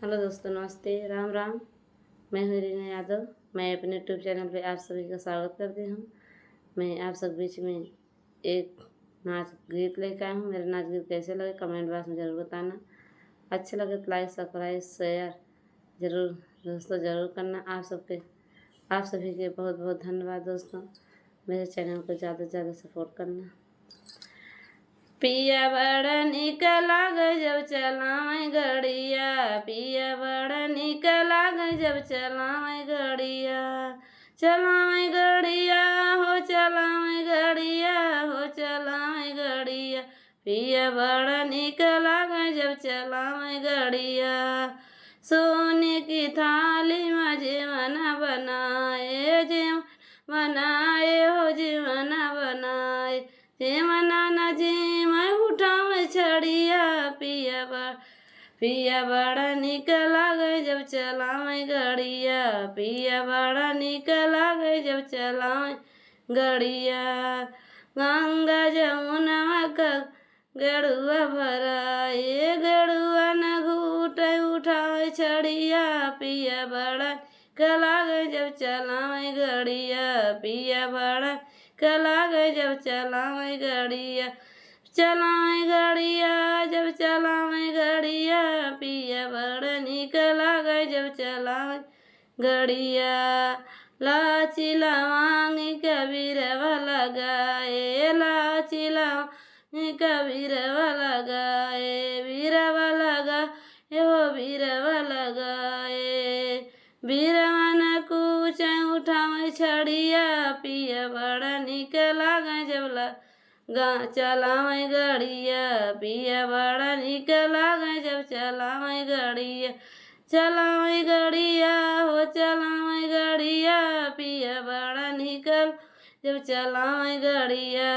Hello दोस्तों, नमस्ते, राम राम। मैं हूँ रीना यादव। मैं अपने यूट्यूब चैनल पे आप सभी का स्वागत करती हूँ। मैं आप सब बीच में एक नाच गीत लेकर आई हूँ। मेरा नाच गीत कैसे लगे कमेंट बॉक्स में ज़रूर बताना। अच्छे लगे तो लाइक सब्सक्राइब शेयर ज़रूर दोस्तों ज़रूर करना। आप सभी के बहुत बहुत धन्यवाद दोस्तों। मेरे चैनल को ज़्यादा से ज़्यादा सपोर्ट करना। पिया बड़ा निक लागे जब चलावे गड़िया, पिया बड़ा निक लागे जब चलावे गड़िया, चलावे गड़िया हो चलावे गड़िया हो चलावे गड़िया, पिया बड़ा निक लागे जब चलावे गड़िया। सोने की थाली में जीवन बनाए, जीवन बनाए हो जीवन बनाए, जीवन न जी मैं उठावे छड़िया, पिया बड़ा निक लागे जब चलावे गड़िया, पिया बड़ा निक लागे जब चलावे गड़िया। गंगा जमुना का गड़ुआ भराए, गड़ुआ न घूटे उठावे छड़िया, पिया बड़ा लागे जब चलावे गड़िया, पिया बड़ा लागे जब चलावे गड़िया, चलावे गड़िया जब चलावे गड़िया, पिया बड़ा निक लागे जब चलावे गड़िया। लाची लवांग कबीरवा लगाए, लाची लवांग कबीरवा लगाए, बीरवा लगाए हो बीरवा लगाए, बीरवा न कुछ उठावे छड़िया, पिया बड़ा निक लागे जब चलावे गड़िया, पिया बड़ा निक लागे जब चलावे गड़िया, चलावे गड़िया हो चलावे गड़िया, पिया बड़ा निकल जब चलावे गड़िया।